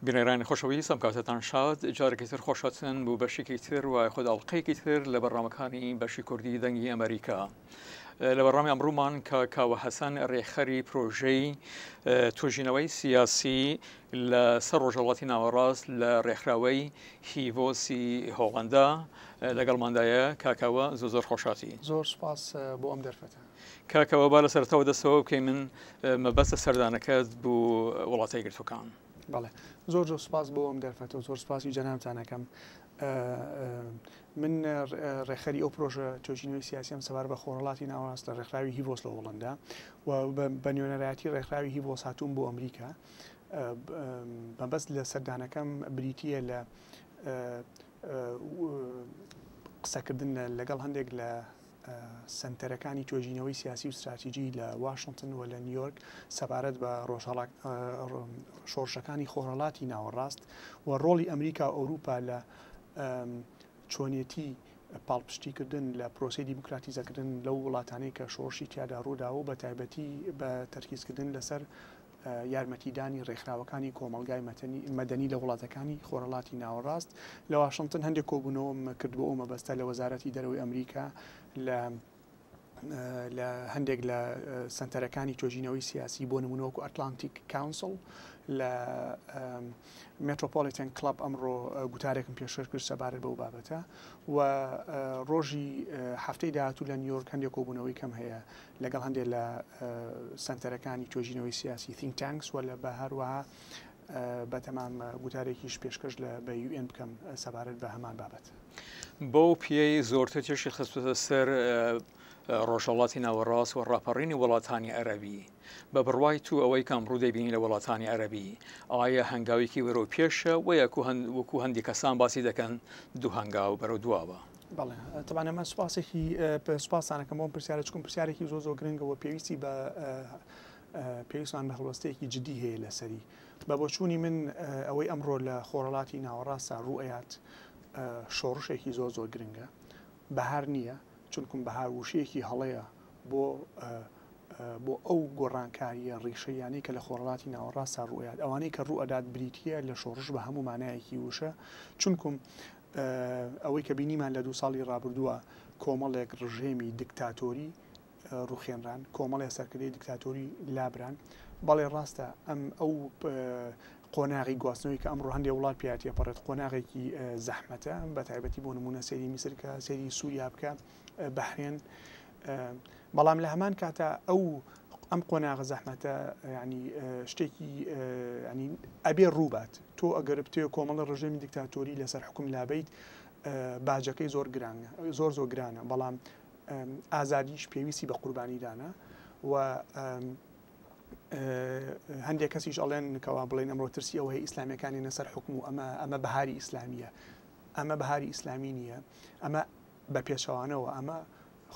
بینەرانی خۆشەویست ئەم کاتتان شاد جارێکی تر خۆشەتن بوو بەشێکی تر و خۆداڵقەیەکی تر لە بەڕامەکانی بەشی کوردی دەنگی ئەمریکا. لە بەڕامی ئەمڕۆمان کە کاوە حەسەن ڕێخەری پرۆژەی توێژینەوەی سیاسی لە سەر ڕۆژهەڵاتی ناوەڕاست لە ڕێکخراوەی هیڤۆسی هۆڵەندا لەگەڵماندایە. کاکاوە زۆر خۆشاتی. زۆر سپاس بۆ ئەم دەرفەتە. کاکەوە با لە سەرەتاوە دەستەوە بکەی من مەبەستە سەردانەکەت بوو وڵاتای گرتوەکان. بەڵێ زۆر سپاس بۆ ئەم دەرفەتەوە، زۆر سپاسی جەنابتانەکەم. من ڕێخەری ئەو پرۆژە توێژینەوەی سیاسیم سەبار بە خۆڕەڵاتی ناوەڕاست لە ڕێکخراوی هیڤۆس لە هۆڵەندا و بە نوێنەرایەتی ڕێکخراوی هیڤۆس هاتووم بۆ ئەمریکا. مەبەست لە سەردانەکەم بریتیە لە قسەکردن لەگەڵ هەندێک لە سنتەرەکانی توێژینەوەی سیاسی و استراتیژی لە واشنگتن و لە نیویۆرک سەبارەت بە شۆڕشەکانی خۆڕەڵاتی ناوەڕاست و ڕۆڵی ئەمریکا و ئەوروپا لە چۆنیەتی پاڵپشتیکردن لە پرۆسی دیموکراتیزەکردن لەو وڵاتانەی کە شۆڕشی تیادا ڕووداوە و بە تایبەتی بە تەرکیزکردن لەسەر یارمەتیدانی ڕێکخراوەکانی کۆمەلگای مەدەنی لە وڵاتەکانی خۆڕەڵاتی ناوەڕاست. لە واشنگتن هەندێک کۆبوونەوەم کرد بۆ ئەو مەبەستە لە وەزارەتی دەرەوەی ئەمریکا لە هەندێک لە سنتەرەکانی توێژینەوەی سیاسی بۆ نمونەوەکو ئەتلانتیک کاونسل لە مێترۆپۆلیتن کلەب ئەمڕۆ گوتارێکم پێشکەش کرد سەبارەت بەو بابەتە و ڕۆژی هەفتەی داهاتوو لە نیویۆرک هەندێک کۆبوونەوەی کەم هەیە لەگەڵ هەندێک لە سنتەرەکانی توێژینەوەی سیاسی think tanks و لە بە هەروەها بەتەمام گوتارێکیش پێشکەش لە بە UN بکەم سەبارەت بە هەمان بابەت. بۆ پێی زۆرتر توێشی خستوتە سەر ڕۆژهەڵاتی ناوەڕاست و ڕاپەڕینی وڵاتانی عەرەبی بە بڕوای تو ئەوەی کەم ڕوو دەبینی لە وڵاتانی عەرەبی ئایا هەنگاوێکی وەرەو پێشە و وەکو هەندی کەسان باسی دەکەن دوو هەنگاو بەرەو دواوە؟ بەڵێ تەبانە ئەمە سوپاسانەکەم بۆم پرسیارە چکم پرسیارێکی زۆر گرنگەوە پێویستی بە پێویستمان بە هەڵوەستەیەکی جدی هەیە لەسەری بە بۆچوونی من ئەوەی ئەمڕۆ لە خۆڕەڵاتی ناوەڕاستە ڕوئەیات شۆڕشێکی زۆر گرنگە بەهار نییە، چونکم بەهار وشەیەکی هەڵەیە بۆ ئەو گۆڕانکاریە ڕیشەیانەی کە لە خۆڕەڵاتی ناوەڕاستە ڕوئەیات ئەوانەی کە ڕوئەدات بریتیە لە شۆڕش بە هەموو مانایەکی وشە، چونکم ئەوەی کە بینیمان لە 2 ساڵی ڕابردووە کۆمەڵێک ڕژێمی دیکتاتۆری ڕوخێنران، کۆمەڵێک سەرکردەی دیکتاتۆری لابران. بەڵێ ڕاستە ئەم ئەو قۆناغی گواستنەوەی کە ئەمڕۆ هەندێک وڵات پێهاتیە پەڕێت قۆناغێکی زەحمەتە بە تایبەتی بۆ نمونە سەیری میسرکە سەیری سووریا بکە بەحرێن، بەڵام لە هەمان کاتە ئەم قۆناغە زەحمەتە ینی شتێکی ینی ئەبێ ڕووبات. تۆ ئەگەر بتوێ کۆمەڵی ڕژێمی دیکتاتۆری لەسەر حکوم لابیت باجەکەی زۆر گرانە، بەڵام ئازادیش پێویستی بە قوربانیدانە و هەندێک کەسیش ئەڵێن کەوا بڵێن ئەمڕۆ ترسی ئەوەیە ئیسلامیەکانی نەسەر حکم و ئەمە بەهاری ئیسلامیە، ئەمە بەهاری ئیسلامی نییە، ئەمە بە پێچەوانەوە ئەمە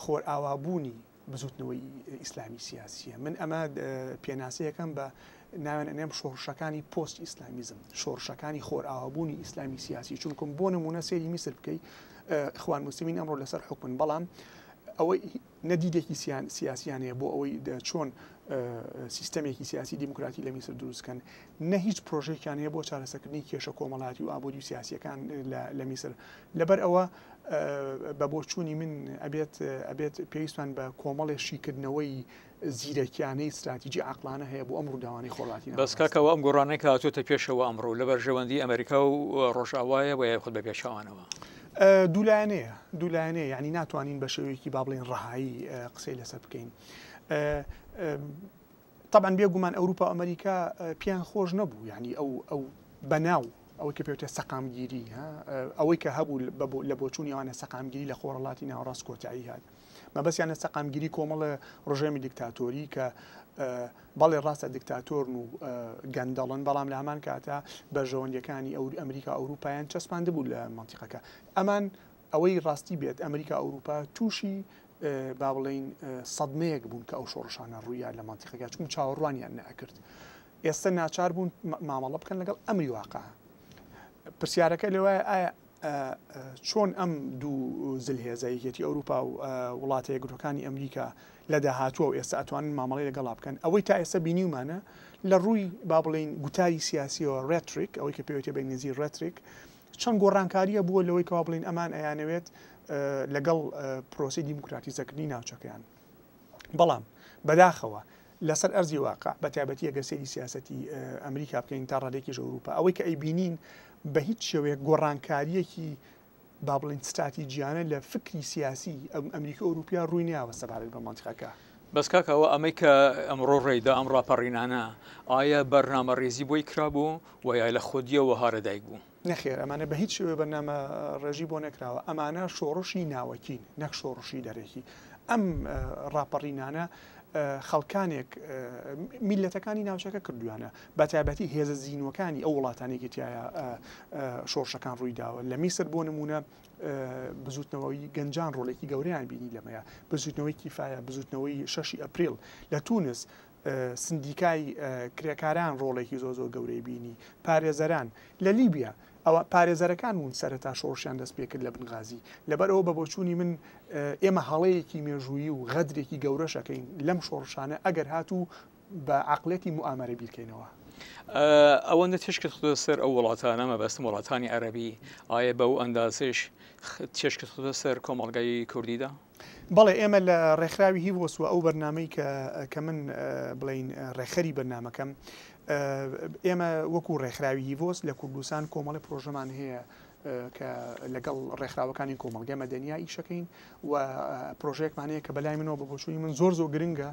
خۆر ئاوابوونی بزوتنەوەی ئیسلامی سیاسیە. من ئەمە پێناسەیەکەم بە ناوێن ئەنێم شۆڕشەکانی پۆست ئیسلامیزم، شۆڕشەکانی خۆر ئاوابوونی ئیسلامی سیاسی، چونکم بۆ نمونە سێری میسر بکەی ئیخوان موسلیمین ئەمڕۆ لەسەر حکمن، بەڵام ئەوەی نەدیدێکی سیاسیانەیە بۆ ئەوەی چۆن سیستەمێکی سیاسی دیموکراتی لە میسر دروستکەن، نە هیچ پرۆژێکیان هەیە بۆ چارەسەرکردنی کێشە کۆمەڵاتی و ئابووری و سیاسیەکان لە میسر. لەبەر ئەوە بە بۆچوونی من ئەبێت پێویستمان بە کۆمەڵێشیکردنەوەی زیرەکیانەی استراتیژی عەقلانە هەیە بۆ ئەم ڕووداوانەی خۆڕاتی. بەس کاکەوە ئەم گۆڕانەی کە هاتووەتە پێشەوە ئەمڕۆ لە بەرژەوەندی ئەمریکا و ڕۆژئاوایە و یان خۆت بە پێشەوانەوە دوولایەنەیە، یعنی ناتوانین بە شێوەیەکی با بڵێن ڕەهایی قسەی لەسەر بکەین. طبعاً بێگومان ئەوروپا و ئەمریکا پیان خۆش نەبوو، یعنی ئەو بەناو ئەوەی کە پێوتە سەقامگیری ئەوەی کە هەبوو لە بۆچوونی ئەوانە سەقامگیری لە خۆڕەڵاتی ناوەڕاست کۆتایی هات مەبەستیانە سەقامگیری کۆمەڵە ڕژێمی دیکتاتۆری کە بەڵێ ڕاستە دیکتاتۆرن و گەندەڵن، بەڵام لە هەمان کاتە بەرژەوەندەکانی ئەمریکا ئەوروپایان چەسپاندە بوو لە مەنتیقەکە. ئەمان ئەوەی ڕاستی بێت ئەمریکا ئەوروپا تووشی با بڵێن سەدمەیەک بوون کە ئەو شۆڕشانە ڕوویان لە مەنتیقەکە، چون چاوەڕوانیان نەکرد. ئێستا ناچار بوون مامەڵە بکەن لەگەڵ ئەمری واقع. پرسیارەکە لەوەیە ئایا چۆن ئەم دوو زلهێزایەتی ئەوروپا و وڵاتە یەکگرتوەکانی ئەمریکا لە داهاتووە و ئێستا ئەتوانن مامەڵی لەگەڵا بکەن ئەوەی تا ئێستا بینیومانە لە ڕووی با بڵین گوتاری سیاسیەوە ڕێتریک ئەوەی کە پێوتێ بە ئینگلیزی ڕێتریک چەند گۆڕانکاریە بووە لەوەی کەوا بڵین ئەمان ئەیانەوێت لەگەڵ پرۆسی دیموکراتیزەکردنی ناوچەکەیان بەڵام بەداخەوە لەسەر ئەرزی واقع بە تایبەتی ئەگەر سێری سیاسەتی ئەمریکا بکەین تا ڕادێکیش ئەوروپا ئەوەی کە ئەیبینین بە هیچ شێوەیە گۆڕانکاریەکی با بڵین ستراتیجیانە لە فکری سیاسی ئەمریکا ئەوروپیا ڕووی نیاوەستە بارەت بە مانتیقەکە بەس کاکەوە ئەمەی کە ئەمڕۆ ڕێیدا ئەم ڕاپەڕینانە ئایا بەرنامە ڕێزی بۆی کرابوو و یا لە خودیەوە هارەدایک بوو نەخێر ئەمانە بە هیچ شێوە بەرنامە ڕێژی بۆ نەکراوە ئەمانە شۆڕشی ناوەکین نەک شۆڕشی دەرەکی ئەم ڕاپەڕینانە خەڵکانێک میلەتەکانی ناوچەکە کردویانە بە تایبەتی هێزە زیینوەکانی ئەو وڵاتانێکی تایە شۆڕشەکان ڕوویداوە لە میسر بۆ نمونە بزوتنەوەی گەنجان ڕۆڵێکی گەورەیان بینی لەمەیە بزوتنەوەی کیفاە بزوتنەوەی 6 ئەپریل لە تونس سندیکای کرێکاران ڕۆڵێکی زۆ گەورەی بینی پارێزەران لە لیبیا ئەوە پارێزەرەکان وون سەرەتا شۆڕشیان دەست پێ کرد لە بنغازی لەبەرەوە بە بۆچوونی من ئێمە هەڵەیەکی مێژوویی و غەدرێکی گەورەشەکەین لەم شۆڕشانە ئەگەر هاتوو بە عقلەتی موامەرە بیرکەینەوە ئەوەندە تێشکت خودە سەر ئەو وڵاتانە مەبەستم وڵاتانی عەرەبی ئایا بە ئەو ئەندازش تێشکت خودە سەر کۆمەڵگای کوردیدا؟ بەڵێ ئێمە لە ڕێکخراوی هیڤۆسوە ئەو بەرنامەی کە من بڵین ڕێخەری بەرنامەکەم ئێمە وەکو ڕێکخراوی هیڤۆس لە کوردستان کۆمەڵی پرۆژەمان هەیە کە لەگەڵ ڕێکخراوەکانی کۆمەڵگەی مەدەنیا ئیشەکەین و پرۆژەیەکمان هەیە کە بەلای منەوە بە بۆچووی من زۆر گرنگە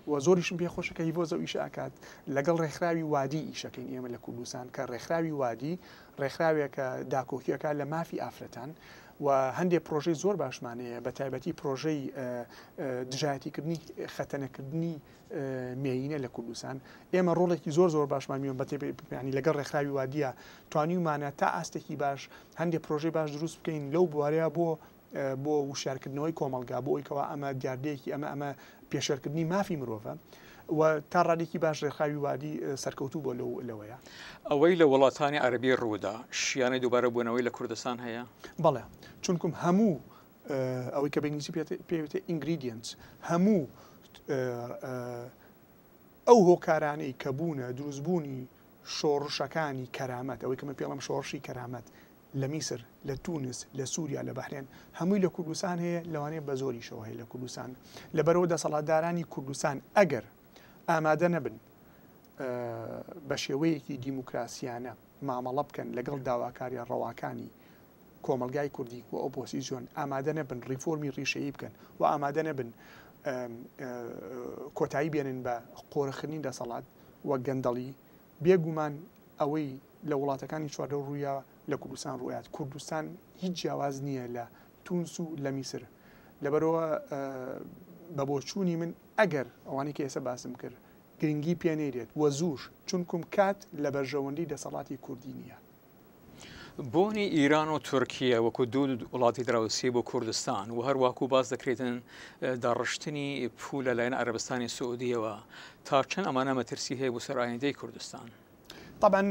و زۆریشم پێخۆشەکە هیڤۆز ئەو ئیشە ئاکات لەگەڵ ڕێکخراوی وادی ئیشەکەین ئێمە لە کوردستان کە ڕێکخراوی وادی ڕێکخراوێکە داکۆکیەکە لە مافی ئافرەتان و هەندێک پرۆژەی زۆر باشمانەیە بە تایبەتی پرۆژەی دژایەتیکردنی خەتەنەکردنی مێینە لە کوردستان ئێمە ڕۆڵێکی زۆر باشمان میێن بەتێبیانی لەگەڵ ڕێکخراوی وادیە توانیمانە تا ئاستێکی باش هەندێک پرۆژەی باش دروست بکەین لەو بوارەیە بۆ وشارکردنەوەی کۆمەلگا بۆ ئەوەیەوە ئەمە دیاردەیەکی ئەمە پێشێرکردنی مافی مرۆڤە و تا ڕادێکی باش ڕێکخراوی وادی سەرکەوتوو بۆ لەوەیە ئەوەی لە وڵاتانی عەرەبی ڕوودا شیانەی دووبارە بوونەوەی لە کوردستان هەیە؟ بەڵێ چونکم هەموو ئەوەی کە بەنگلیزی پێوتە ئینگریدینس هەموو ئەو هۆکارانەی کە بوونە دروستبوونی شۆڕشەکانی کەرامەت ئەوەی کەمە پێڵم شۆڕشی کەرامەت لە میسر لە تونس لە سووریا لە بەحرێن هەمووی لە کوردستان هەیە لەوانەیە بە زۆریشەوە هەیە لە کوردستان لەبەرەوە دەسەڵاتدارانی کوردستان ئەگەر ئامادە نەبن بە شێوەیەکی دیموکراسیانە مامەڵە بکەن لەگەڵ داواکاریە ڕەواکانی کۆمەلگای کوردی و ئۆپۆسیزیۆن ئامادە نەبن ریفۆرمی ڕیشەیی بکەن و ئامادە نەبن کۆتایی بێنن بە قۆرەخردنی دەسەڵات وە گەندەڵی بێگومان ئەوەی لە وڵاتەکانی چواردە ڕوویە لە کوردستان ڕوات کوردستان هیچ جیاواز نییە لە تونس و لە میسر لەبەرەوە بە بۆچوونی من ئەگەر ئەوانی کە ئێستا باسم کرد گرنگی پێنێرێت وە زووش چونکم کات لە بەرژەوەندی دەسەڵاتی کوردی نییە بۆنی ئیران و تورکیا وەکو دوو وڵاتی دراوسی بۆ کوردستان و هەروەکو باز دەکرێتن داڕشتنی پولە لایەن عەرەبستانی سعودیەوە تا چەند ئەمانە مەترسی هەیە بۆ سەر ئایندەی کوردستان؟ طبعا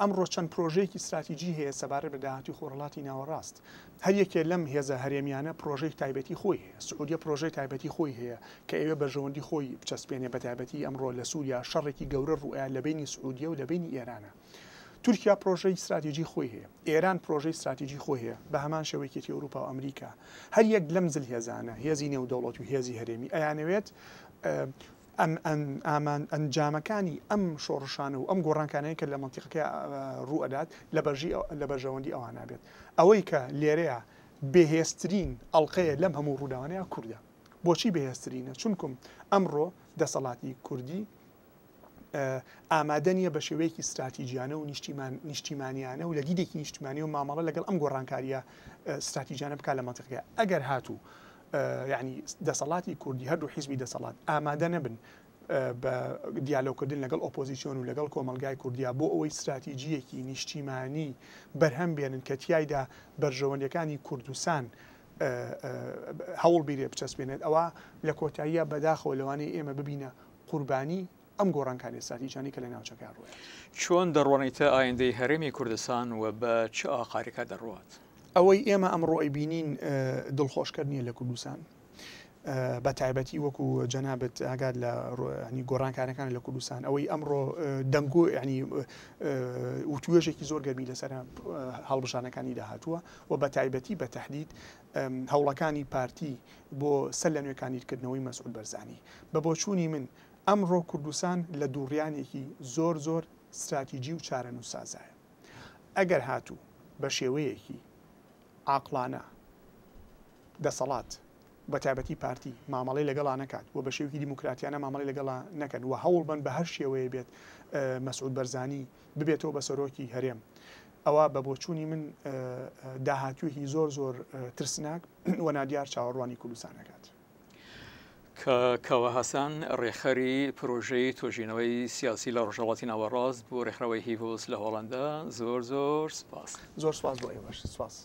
ئەمڕۆ چەند پرۆژەیەکی استراتیجی هەیە سەبارەت بە داهاتی خۆرهڵاتی ناوەڕاست هەر یەکێ لەم هێزە هەرێمیانە پرۆژەی تایبەتی خۆی هەیە سعودیە پرۆژەی تایبەتی خۆی هەیە کە ئێوە بەرژەوەندی خۆی بچەسپێنێ بە تایبەتی ئەمڕۆ لە سووریا شەڕێکی گەورە ڕوئە لە بینی سعودیە و لە بینی ئێرانە تورکیا پرۆژەی استراتیجی خۆی هەیە ئێران پرۆژەی استراتیجی خۆی هەیە بە هەمان شێوەیەکی ئەوروپا و ئەمریکا هەر یەک لەم زلهێزانە هێزی نێودەوڵەت و هێزی هەرێمی ئەیانەوێت ئەنجامەکانی ئەم شۆڕشانە و ئەم گۆڕانکانەیە کە لە مەنتیقەکە ڕوئەدات لە بەرژەوەندی ئەوانە بێت ئەوەی کە لێرەیە بەهێزترین ئەڵلقەیە لەم هەموو ڕووداوانەیە کووردە بۆچی بەهێزترینە چونکم ئەمڕۆ دەسەڵاتی کوردی ئامادە نیە بە شێوەیەکی استراتیجیانە و نیشتیمانیانە و لە دیدێکی نیشتیمانی و مامەڵە لەگەڵ ئەم گۆڕانکاریە استراتیجیانە بکات لە مەنتیقەکە ئەگەر هاتوو یعنی دەسەڵاتی کوردی هەردوو حیزبی دەسەڵات ئامادە نەبن بە دیالۆگکردن لەگەڵ ئۆپۆزیسیۆن و لەگەڵ کۆمەلگای کوردیا بۆ ئەوەی استراتیجیەکی نیشتیمانی بەرهەم بێنن کە تیایدا بەرژەوەندەکانی کوردستان هەوڵ بیرێ بچەسبێنێت ئەوە لە کۆتاییە بەداخەوە لەوانەیە ئێمە ببینە قوربانی ئەم گۆڕانکاری استراتیژیانی کە لە ناوچەکە ڕوویات. چۆن دەڕوانیتە ئایندەی هەرێمی کوردستان و بە چ ئاقارێکە دەڕوات؟ ئەوەی ئێمە ئەمڕۆ ئەیبینین دڵخۆشکرد نییە لە کوردستان، بە تایبەتی وەکو جەنابەت ئاگاد لە گۆڕانکارەکان لە کوردستان، ئەوەی ئەمڕۆ دەنگۆ ینی وتوێژێکی زۆر گەرمی لەسەر هەڵبژانەکانی داهاتووە و بە تایبەتی بە تەحدید هەوڵەکانی پارتی بۆ سەر لە نوێکانیکردنەوەی مەسعود بەرزانی. بە بۆچوونی من ئەمڕۆ کوردستان لە دووڕیانێکی زۆر زۆر استراتیژی و چارەنووسازایە. ئەگەر هاتوو بە شێوەیەکی عاقلانە دەسەڵات بە تایبەتی پارتی مامەڵی لەگەڵا نەکات و بە شێوکی دیموکراتیانە مامەڵی لەگەڵا نەکەن و هەوڵ بن بە هەر شێوەیە بێت مەسعود بەرزانی ببێتەوە بە سەرۆکی هەرێم، ئەوە بە بۆچوونی من داهاتوویەکی زۆر زۆر ترسناک و نادیار چاوەڕوانی کوردستان نەکات. کە کاوە حەسەن ڕێخەری پرۆژەی تۆژینەوەی سیاسی لە ڕۆژهەڵاتی ناوەڕاست بۆ ڕێکخراوەی هیڤۆس لە هۆڵەندا، زۆر زۆر سپاس. زۆر سپاس بۆ ئێوەش. سپاس.